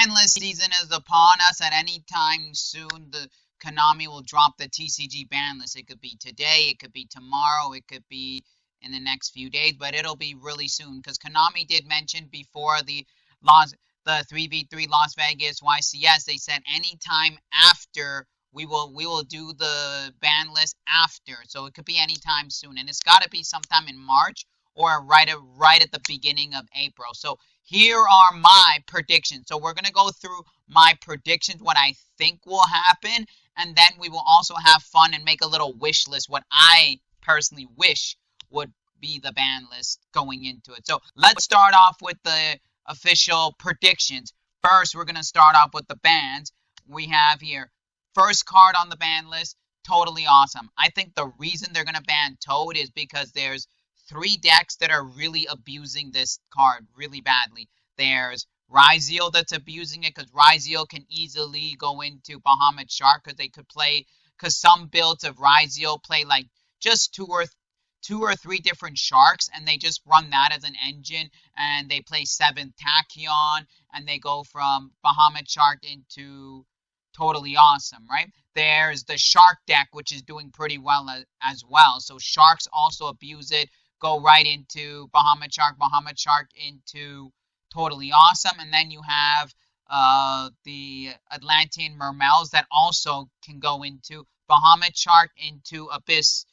Banlist season is upon us. At any time soon, the Konami will drop the TCG ban list. It could be today, it could be tomorrow, it could be in the next few days, but it'll be really soon because Konami did mention before Las the 3v3 Las Vegas YCS, they said anytime after we will do the ban list after. So it could be anytime soon, and it's got to be sometime in March or right at the beginning of April. So here are my predictions. So we're going to go through my predictions, what I think will happen, and then we will also have fun and make a little wish list, what I personally wish would be the ban list going into it. So let's start off with the official predictions. First, we're going to start off with the bans. We have here, first card on the ban list, Totally Awesome. I think the reason they're going to ban Toad is because there's three decks that are really abusing this card really badly. There's Ryzeal that's abusing it because Ryzeal can easily go into Bahamut Shark because they could play, because some builds of Ryzeal play like just two or three different sharks, and they just run that as an engine, and they play 7th Tachyon, and they go from Bahamut Shark into Totally Awesome, right? There's the Shark deck, which is doing pretty well as well. So Sharks also abuse it, go right into Bahamut Shark into Totally Awesome, and then you have the Atlantean Mermels that also can go into Bahamut Shark into Abyss,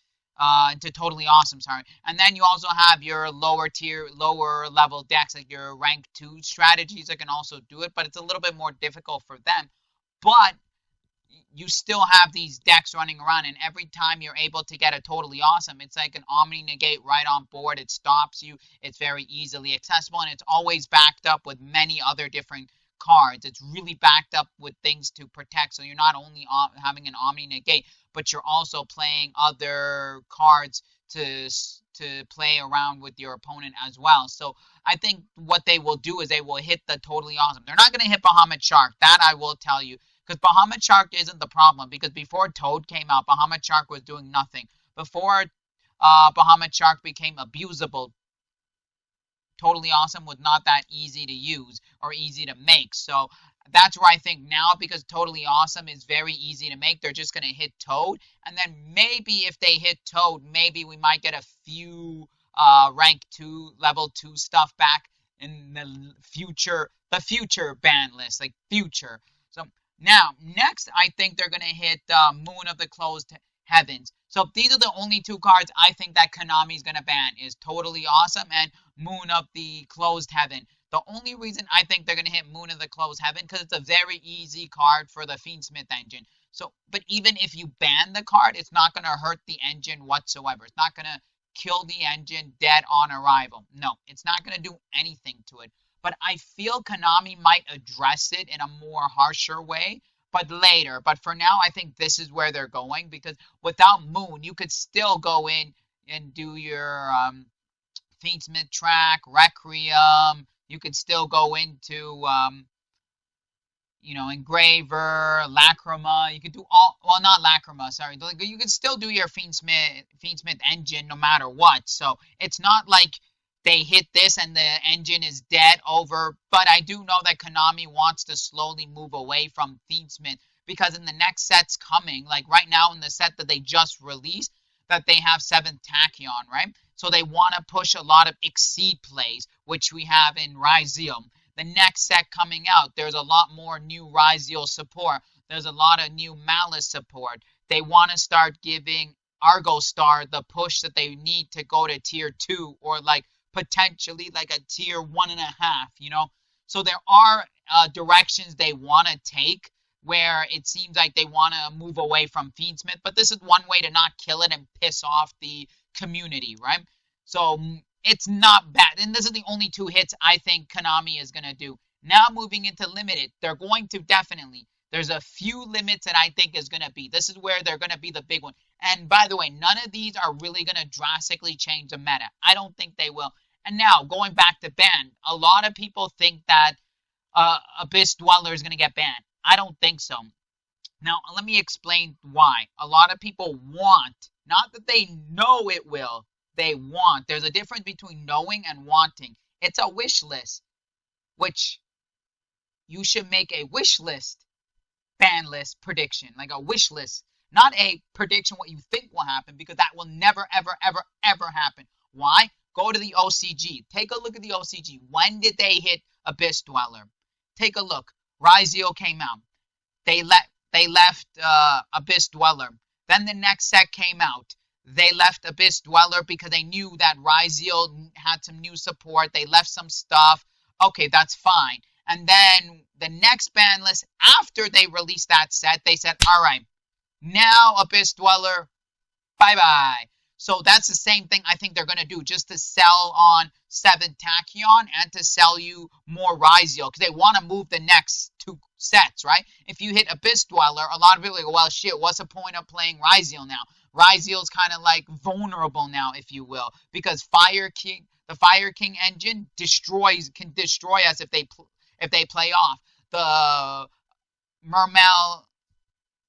into Totally Awesome, sorry. And then you also have your lower tier, lower level decks, like your rank 2 strategies that can also do it, but it's a little bit more difficult for them. But you still have these decks running around, and every time you're able to get a Totally Awesome, it's like an Omni Negate right on board. It stops you. It's very easily accessible, and it's always backed up with many other different cards. It's really backed up with things to protect, so you're not only having an Omni Negate, but you're also playing other cards to play around with your opponent as well. So I think what they will do is they will hit the Totally Awesome. They're not going to hit Bahamut Shark, that I will tell you, because Bahamut Shark isn't the problem, because before Toad came out, Bahamut Shark was doing nothing. Before Bahamut Shark became abusable, Totally Awesome was not that easy to use or easy to make. So that's where I think now, because Totally Awesome is very easy to make, they're just going to hit Toad. And then maybe if they hit Toad, maybe we might get a few rank 2, level 2 stuff back in the future ban list, like future. So now, next, I think they're going to hit Moon of the Closed Heavens. So these are the only two cards I think that Konami's going to ban, is Totally Awesome and Moon of the Closed Heaven. The only reason I think they're going to hit Moon of the Closed Heaven, because it's a very easy card for the Fiendsmith engine. So, but even if you ban the card, it's not going to hurt the engine whatsoever. It's not going to kill the engine dead on arrival. No, it's not going to do anything to it. But I feel Konami might address it in a more harsher way, but later. But for now, I think this is where they're going, because without Moon, you could still go in and do your Fiendsmith track, Requiem. You could still go into, Engraver, Lacrima. You could do all, well, not Lacrima, sorry. You could still do your Fiendsmith engine no matter what. So it's not like they hit this and the engine is dead over. But I do know that Konami wants to slowly move away from Fiendsmith, because in the next sets coming, like right now in the set that they just released, that they have 7th Tachyon, right? So they want to push a lot of Exceed plays, which we have in Ryzeal. The next set coming out, there's a lot more new Ryzeal support. There's a lot of new Malice support. They want to start giving Argo Star the push that they need to go to tier 2, or like potentially like a tier 1.5, So there are directions they want to take, where it seems like they want to move away from Fiendsmith, but this is one way to not kill it and piss off the community, right? So it's not bad, and this is the only 2 hits I think Konami is going to do. Now moving into Limited, they're going to definitely, there's a few limits that I think is going to be, this is where they're going to be the big one. And by the way, none of these are really going to drastically change the meta. I don't think they will. And now, going back to ban, a lot of people think that Abyss Dweller is going to get banned. I don't think so. Now, let me explain why. A lot of people want, not that they know it will, they want. There's a difference between knowing and wanting. It's a wish list, which you should make a wish list ban list prediction, like a wish list, not a prediction what you think will happen, because that will never, ever, ever, ever happen. Why? Go to the OCG. Take a look at the OCG. When did they hit Abyss Dweller? Take a look. Ryzeal came out. They left Abyss Dweller. Then the next set came out. They left Abyss Dweller because they knew that Ryzeal had some new support. They left some stuff. Okay, that's fine. And then the next ban list, after they released that set, they said, all right, now Abyss Dweller, bye-bye. So that's the same thing I think they're going to do, just to sell on 7th Tachyon and to sell you more Ryzeal, because they want to move the next two sets, right? If you hit Abyss Dweller, a lot of people go, well, shit, what's the point of playing Ryzeal now? Ryzeal's kind of like vulnerable now, if you will, because the Fire King engine can destroy us if they play off. Mermel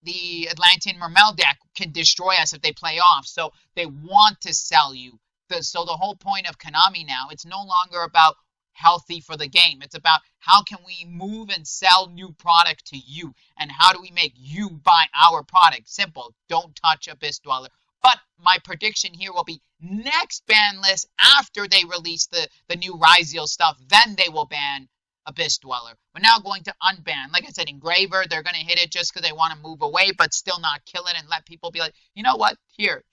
the Atlantean Mermel deck can destroy us if they play off. So they want to sell you. So the whole point of Konami now, it's no longer about healthy for the game. It's about how can we move and sell new product to you, and how do we make you buy our product. Simple. Don't touch Abyss Dweller. But my prediction here will be next ban list, after they release the new Ryzeal stuff, then they will ban Abyss Dweller. We're now going to unban. Like I said, Engraver, they're going to hit it just because they want to move away, but still not kill it and let people be like, you know what? Here,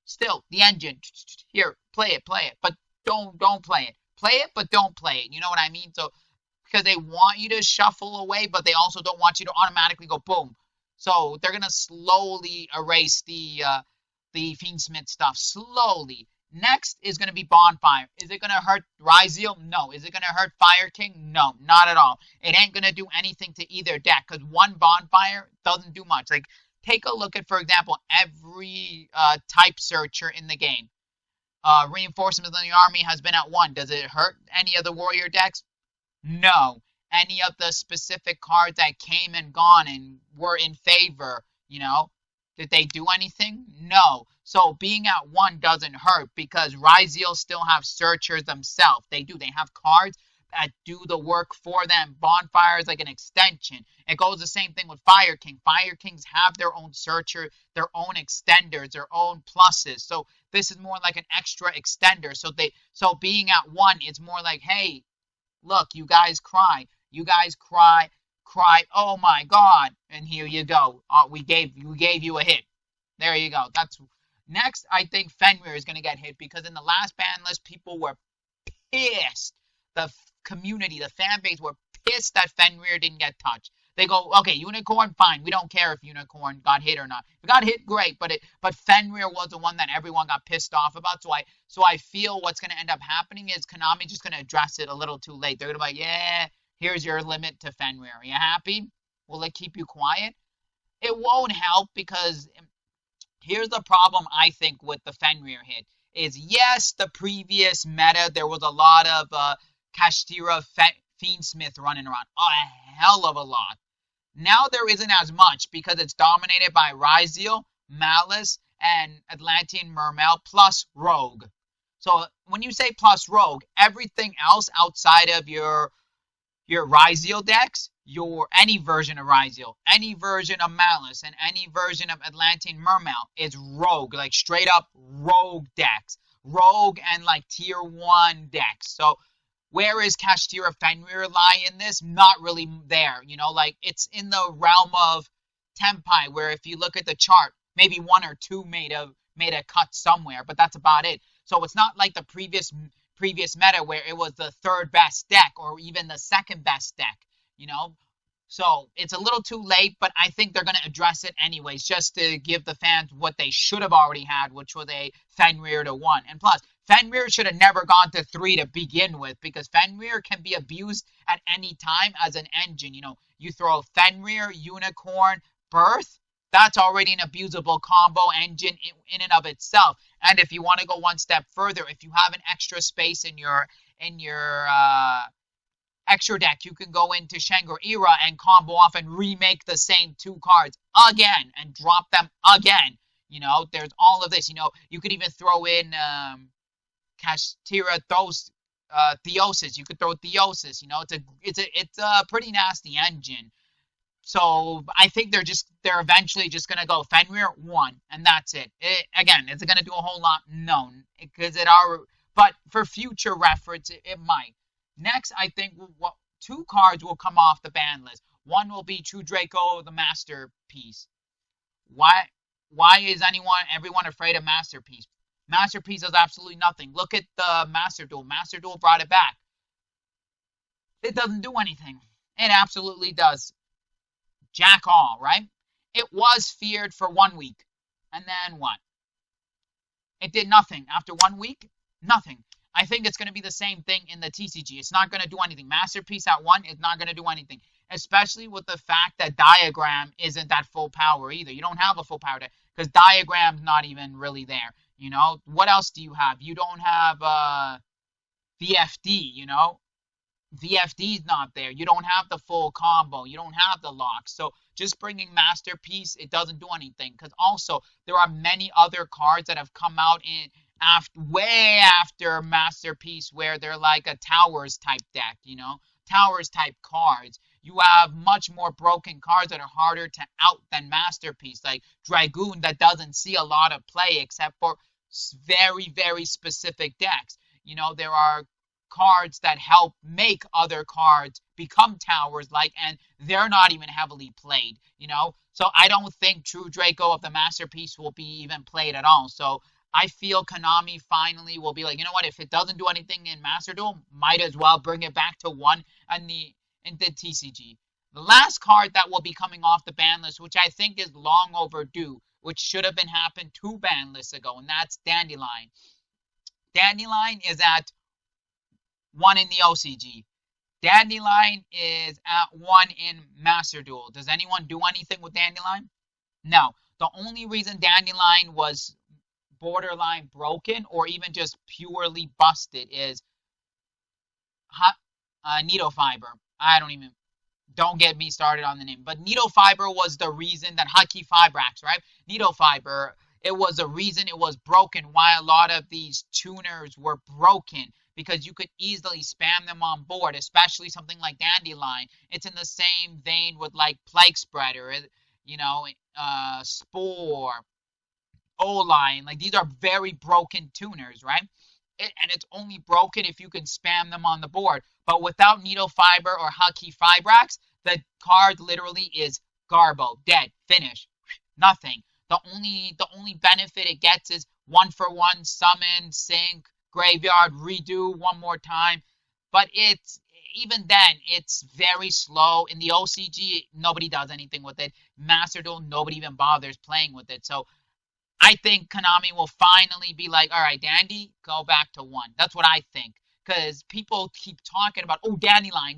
still, the engine. Here, play it. But don't play it. Play it, but don't play it. You know what I mean? So, because they want you to shuffle away, but they also don't want you to automatically go boom. So they're going to slowly erase the Fiendsmith stuff. Slowly. Next is going to be Bonfire. Is it going to hurt Ryzeal? No. Is it going to hurt Fire King? No, not at all. It ain't going to do anything to either deck, because one Bonfire doesn't do much. Like, take a look at, for example, every type searcher in the game. Reinforcements in the army has been at 1. Does it hurt any of the warrior decks? No. Any of the specific cards that came and gone and were in favor, did they do anything? No. So being at 1 doesn't hurt, because Ryzeal still have searchers themselves. They do. They have cards that do the work for them. Bonfire is like an extension. It goes the same thing with Fire King. Fire Kings have their own searcher, their own extenders, their own pluses. So this is more like an extra extender. So being at 1 is more like, hey, look, you guys cry. You guys cry, oh my God, and here you go. We gave you a hit. There you go. That's next. I think Fenrir is going to get hit, because in the last ban list, people were pissed. The community, the fan base were pissed that Fenrir didn't get touched. They go, okay, Unicorn, fine. We don't care if Unicorn got hit or not. If it got hit, great. But Fenrir was the one that everyone got pissed off about. So I feel what's going to end up happening is Konami just going to address it a little too late. They're going to be like, yeah, here's your limit to Fenrir. Are you happy? Will it keep you quiet? It won't help, because here's the problem, I think, with the Fenrir hit. Is, yes, the previous meta, there was a lot of Kashtira Fiendsmith running around. A hell of a lot. Now there isn't as much, because it's dominated by Ryzeal, Malice, and Atlantean Mermel, plus Rogue. So when you say plus Rogue, everything else outside of your Ryzeal decks, any version of Ryzeal, any version of Malice, and any version of Atlantean Mermel is Rogue, like straight up Rogue decks. Rogue and like tier 1 decks. So where is Kashtira Fenrir lie in this? Not really there. Like, it's in the realm of Tenpai, where if you look at the chart, maybe 1 or 2 made a cut somewhere, but that's about it. So it's not like the previous meta where it was the 3rd best deck or even the 2nd best deck, So it's a little too late, but I think they're going to address it anyways, just to give the fans what they should have already had, which was a Fenrir to 1. And plus, Fenrir should have never gone to 3 to begin with, because Fenrir can be abused at any time as an engine. You throw Fenrir, Unicorn, Birth, that's already an abusable combo engine in and of itself. And if you want to go one step further, if you have an extra space in your extra deck, you can go into Shangri-La and combo off and remake the same 2 cards again and drop them again. There's all of this. You could even throw in Kashtira, those Theosis. You could throw Theosis. You know, it's a pretty nasty engine. So I think they're eventually just gonna go Fenrir one, and that's it. Again, is it gonna do a whole lot? No, because it are. But for future reference, it might. Next, I think what two cards will come off the ban list. One will be True Draco, the Masterpiece. Why? Why is everyone afraid of Masterpiece? Masterpiece does absolutely nothing. Look at the Master Duel. Master Duel brought it back. It doesn't do anything. It absolutely does jack all, right? It was feared for 1 week. And then what? It did nothing. After 1 week, nothing. I think it's going to be the same thing in the TCG. It's not going to do anything. Masterpiece at 1 is not going to do anything. Especially with the fact that Diagram isn't that full power either. You don't have a full power deck because Diagram's not even really there. You know, what else do you have? You don't have VFD, you know? VFD's not there. You don't have the full combo. You don't have the locks. So just bringing Masterpiece, it doesn't do anything. Because also, there are many other cards that have come out in way after Masterpiece where they're like a Towers type deck, you know? Towers type cards. You have much more broken cards that are harder to out than Masterpiece, like Dragoon that doesn't see a lot of play except for very, very specific decks. You know, there are cards that help make other cards become towers and they're not even heavily played, you know. So I don't think True Draco of the Masterpiece will be even played at all. So I feel Konami finally will be like, you know what, if it doesn't do anything in Master Duel, might as well bring it back to 1 in the TCG. The last card that will be coming off the ban list, which I think is long overdue, which should have been happened 2 ban lists ago, and that's Dandelion. Dandelion is at 1 in the OCG. Dandelion is at 1 in Master Duel. Does anyone do anything with Dandelion? No. The only reason Dandelion was borderline broken or even just purely busted is Needle Fiber. Don't get me started on the name. But Needle Fiber was the reason that Haki Fibrax, right? Needle Fiber, it was a reason it was broken, why a lot of these tuners were broken, because you could easily spam them on board, especially something like Dandelion. It's in the same vein with like Plague Spreader, you know, Spore, O-Line. Like these are very broken tuners, right? And it's only broken if you can spam them on the board. But without Needle Fiber or Haki Fibrax, the card literally is Garbo, dead, finish, nothing. The only benefit it gets is 1-for-1 summon, sync, graveyard, redo one more time. But even then, it's very slow. In the OCG, nobody does anything with it. Master Duel, nobody even bothers playing with it. So I think Konami will finally be like, all right, Dandy, go back to 1. That's what I think. Because people keep talking about, oh, Dandelion.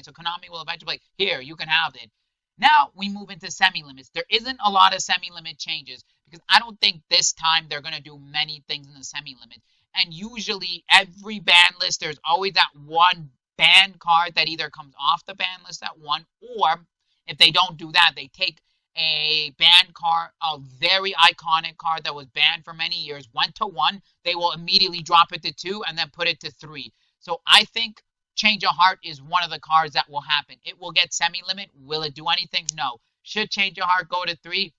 So Konami will eventually be like, here, you can have it. Now we move into semi-limits. There isn't a lot of semi-limit changes because I don't think this time they're going to do many things in the semi-limit. And usually every ban list, there's always that one ban card that either comes off the ban list at 1, or if they don't do that, they take a banned card, a very iconic card that was banned for many years, went to 1, they will immediately drop it to 2 and then put it to 3. So I think Change of Heart is one of the cards that will happen. It will get semi-limit. Will it do anything? No. Should Change of Heart go to 3?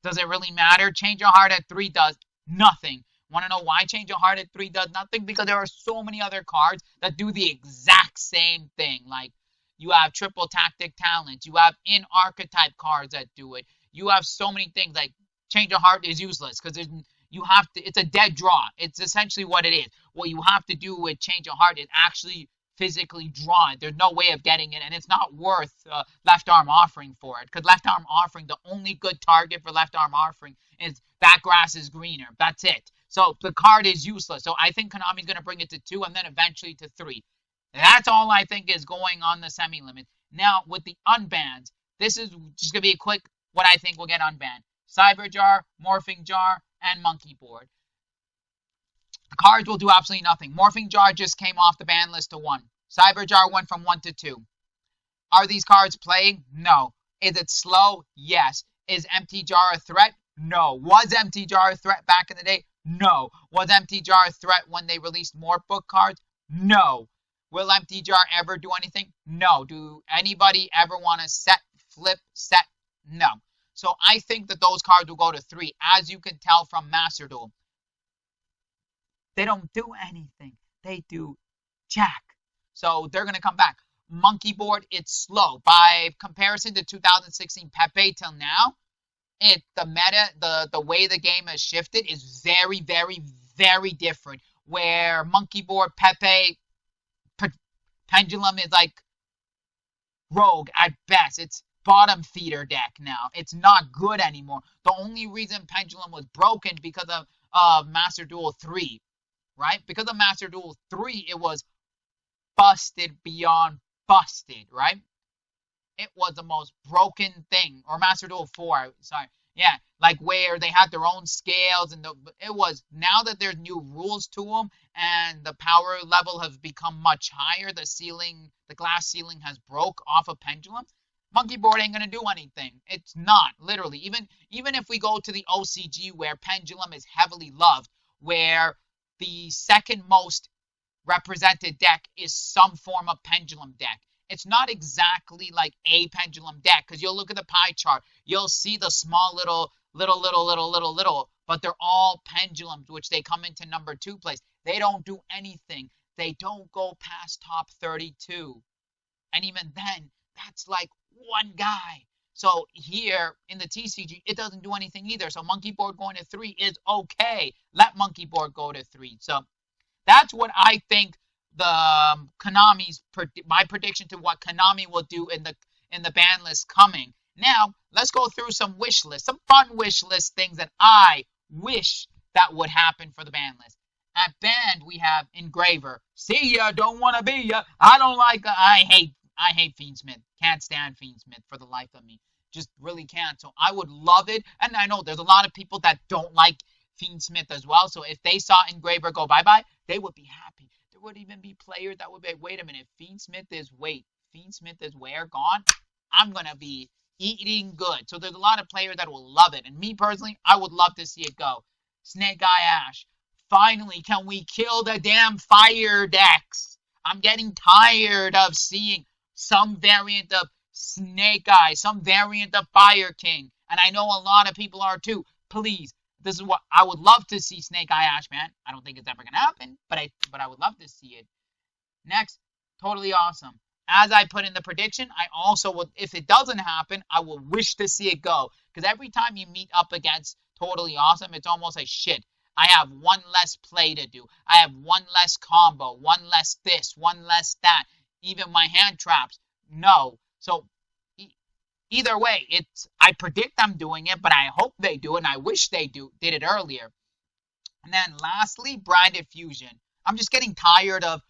Does it really matter? Change of Heart at 3 does nothing. Want to know why Change of Heart at 3 does nothing? Because there are so many other cards that do the exact same thing. Like, you have triple tactic talents. You have in-archetype cards that do it. You have so many things. Like, Change of Heart is useless because it's a dead draw. It's essentially what it is. What you have to do with Change of Heart is actually physically draw it. There's no way of getting it, and it's not worth Left Arm Offering for it. Because Left Arm Offering, the only good target for Left Arm Offering is that grass is greener. That's it. So the card is useless. So I think Konami's going to bring it to 2 and then eventually to 3. That's all I think is going on the semi-limit. Now, with the unbans, this is just going to be a quick what I think will get unbanned. Cyber Jar, Morphing Jar, and Monkey Board. The cards will do absolutely nothing. Morphing Jar just came off the ban list to 1. Cyber Jar went from 1 to 2. Are these cards playing? No. Is it slow? Yes. Is Empty Jar a threat? No. Was Empty Jar a threat back in the day? No. Was Empty Jar a threat when they released more book cards? No. Will Empty Jar ever do anything? No. Do anybody ever want to set, flip, set? No. So I think that those cards will go to 3. As you can tell from Master Duel, they don't do anything. They do jack. So they're going to come back. Monkey board, it's slow. By comparison to 2016 Pepe till now, the meta, the way the game has shifted is very, very, very different. Where monkey board, Pepe, pendulum is like rogue at best. It's bottom feeder deck now. It's not good anymore. The only reason pendulum was broken because of Master Duel 3, right? Because of Master Duel 3, it was busted beyond busted, right? It was the most broken thing. Or Master Duel 4, sorry. Yeah, like where they had their own scales and it was, now that there's new rules to them and the power level has become much higher, the glass ceiling has broke off of pendulum. Monkey board ain't gonna do anything. It's not, literally. Even if we go to the OCG where pendulum is heavily loved, where the second most represented deck is some form of pendulum deck. It's not exactly like a pendulum deck because you'll look at the pie chart, you'll see the small little, but they're all pendulums, which they come into number 2 place. They don't do anything. They don't go past top 32. And even then, that's like one guy. So here in the TCG, it doesn't do anything either. So monkey board going to 3 is okay. Let monkey board go to 3. So that's what I think Konami's my prediction to what Konami will do in the ban list coming. Now, let's go through some wish lists, some fun wish list things that I wish that would happen for the ban list. At band, we have Engraver. See ya, don't wanna be ya. I don't like. I hate Fiendsmith. Can't stand Fiendsmith for the life of me. Just really can't. So I would love it, and I know there's a lot of people that don't like Fiendsmith as well. So if they saw Engraver go bye-bye, they would be happy. There would even be players that would be, wait a minute, Fiendsmith is where gone? I'm going to be eating good. So there's a lot of players that will love it. And me personally, I would love to see it go. Snake Eye Ash. Finally, can we kill the damn fire decks? I'm getting tired of seeing some variant of Snake Eye, some variant of Fire King. And I know a lot of people are too. Please. This is what I would love to see. Snake Eye Ash, man. I don't think it's ever gonna happen, but I would love to see it. Next, Totally Awesome. As I put in the prediction, I also would, if it doesn't happen, I will wish to see it go. Because every time you meet up against Totally Awesome, it's almost like shit. I have one less play to do. I have one less combo, one less this, one less that. Even my hand traps. No. So either way, I predict I'm doing it, but I hope they do it, and I wish they did it earlier. And then lastly, Branded Fusion. I'm just getting tired of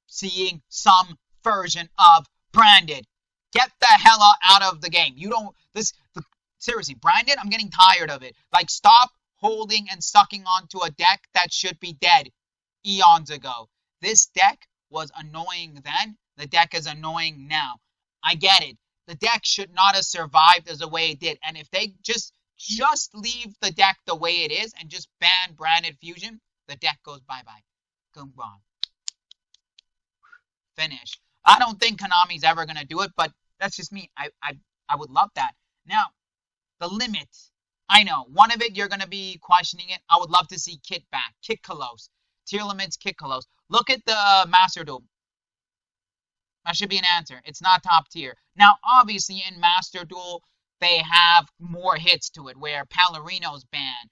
seeing some version of Branded. Get the hell out of the game. Seriously, Branded, I'm getting tired of it. Like, stop holding and sucking onto a deck that should be dead eons ago. This deck was annoying then. The deck is annoying now. I get it. The deck should not have survived as the way it did. And if they just leave the deck the way it is and just ban Branded Fusion, the deck goes bye-bye. Come on. Finish. I don't think Konami's ever going to do it, but that's just me. I would love that. Now, the limit. I know. One of it, you're going to be questioning it. I would love to see Kit back. Kit Kalos. Tier limits, Kit Kalos. Look at the Master Duel. That should be an answer. It's not top tier. Now, obviously, in Master Duel, they have more hits to it, where Palorino's banned,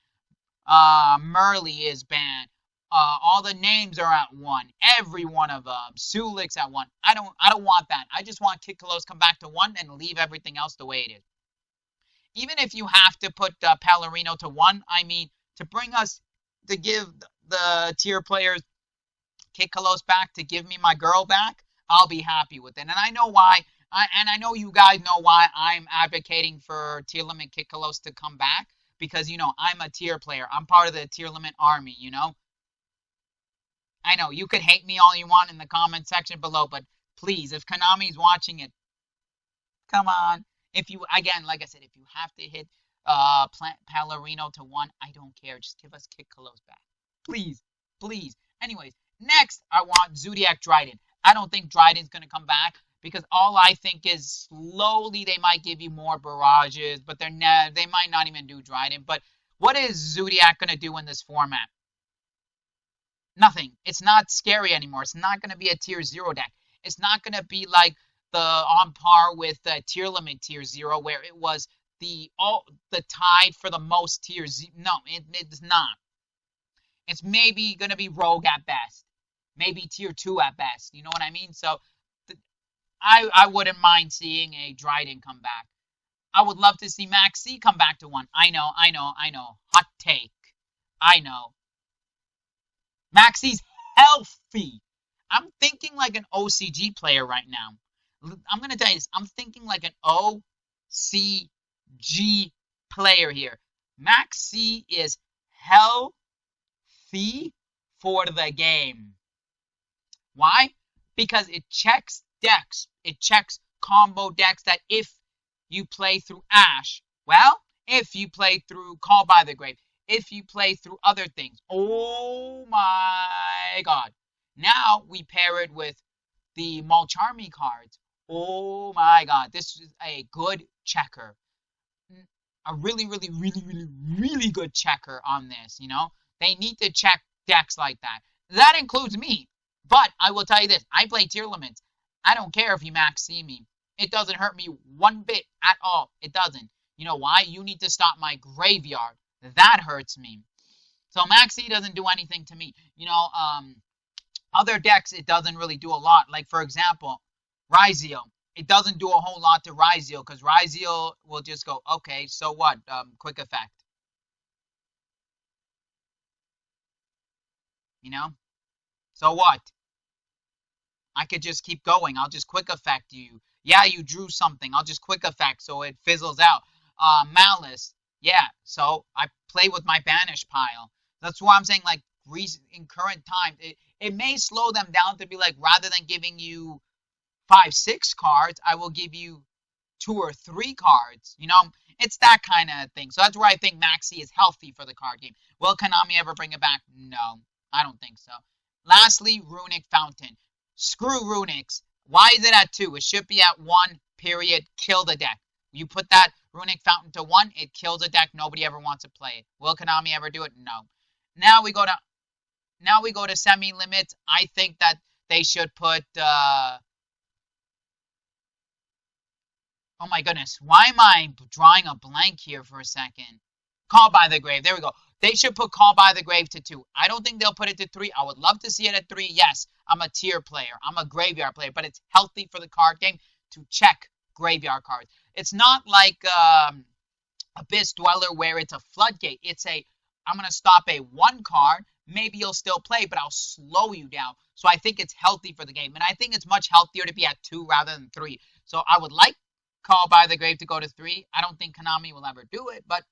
Merly is banned, all the names are at 1, every one of them, Sulik's at 1. I don't want that. I just want Kid Kalos come back to 1 and leave everything else the way it is. Even if you have to put Palorino to 1, I mean, to give the tier players Kid Kalos back, to give me my girl back, I'll be happy with it. And I know why, and I know you guys know why I'm advocating for tier limit Kid Kalos to come back. Because, I'm a tier player. I'm part of the tier limit army, I know, you could hate me all you want in the comment section below, but please, if Konami's watching it, come on. If you, again, like I said, if you have to hit Palorino to 1. I don't care. Just give us Kid Kalos back. Please. Please. Anyways, next I want Zodiac Dryden. I don't think Dryden's going to come back because all I think is slowly they might give you more barrages, but they might not even do Dryden. But what is Zodiac going to do in this format? Nothing. It's not scary anymore. It's not going to be a tier 0 deck. It's not going to be like the on par with the tier limit tier 0 where it was the tied for the most tiers. No, it's not. It's maybe going to be rogue at best. Maybe tier 2 at best. You know what I mean? So I wouldn't mind seeing a Dryden come back. I would love to see Max C come back to 1. I know. Hot take. I know. Max C's healthy. I'm thinking like an OCG player right now. I'm going to tell you this. I'm thinking like an OCG player here. Max C is healthy for the game. Why? Because it checks decks. It checks combo decks that if you play through Ash, well, if you play through Call by the Grave, if you play through other things. Oh my god. Now we pair it with the Mulcharmy cards. Oh my god. This is a good checker. A really good checker on this, you know? They need to check decks like that. That includes me. But I will tell you this. I play tier limits. I don't care if you max C me. It doesn't hurt me one bit at all. It doesn't. You know why? You need to stop my graveyard. That hurts me. So Max C doesn't do anything to me. You know, other decks, it doesn't really do a lot. Like, for example, Ryzeal. It doesn't do a whole lot to Ryzeal because Ryzeal will just go, okay, so what? Quick effect. You know? So what? I could just keep going. I'll just quick effect you. Yeah, you drew something. I'll just quick effect so it fizzles out. Malice. Yeah, so I play with my banish pile. That's why I'm saying, like, in current time, it may slow them down to be like, rather than giving you 5, 6 cards, I will give you 2 or 3 cards. You know, it's that kind of thing. So that's where I think Max C is healthy for the card game. Will Konami ever bring it back? No, I don't think so. Lastly, Runic Fountain. Screw Runics. Why is it at 2? It should be at 1, period. Kill the deck. You put that Runic Fountain to 1, it kills a deck. Nobody ever wants to play it. Will Konami ever do it? No. Now we go to semi-limits. I think that they should put oh my goodness. Why am I drawing a blank here for a second? Call by the Grave. There we go. They should put Call by the Grave to 2. I don't think they'll put it to 3. I would love to see it at 3. Yes, I'm a tier player. I'm a graveyard player, but it's healthy for the card game to check graveyard cards. It's not like Abyss Dweller where it's a floodgate. It's I'm going to stop a 1 card. Maybe you'll still play, but I'll slow you down. So I think it's healthy for the game. And I think it's much healthier to be at 2 rather than 3. So I would like Call by the Grave to go to 3. I don't think Konami will ever do it, but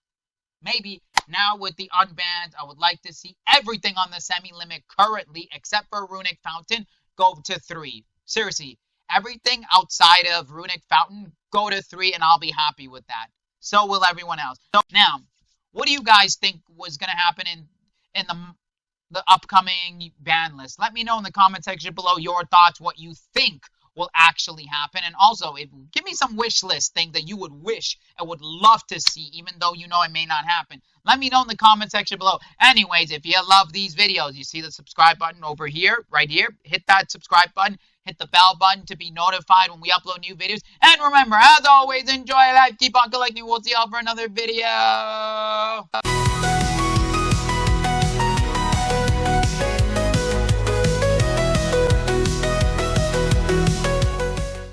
maybe. Now with the unbans, I would like to see everything on the semi-limit currently, except for Runic Fountain, go to 3. Seriously, everything outside of Runic Fountain, go to 3, and I'll be happy with that. So will everyone else. So now, what do you guys think was going to happen in the upcoming ban list? Let me know in the comment section below your thoughts, what you think will actually happen. And also, give me some wish list things that you would wish and would love to see, even though you know it may not happen. Let me know in the comment section below. Anyways, if you love these videos, you see the subscribe button over here, right here. Hit that subscribe button. Hit the bell button to be notified when we upload new videos. And remember, as always, enjoy life. Keep on collecting. We'll see y'all for another video.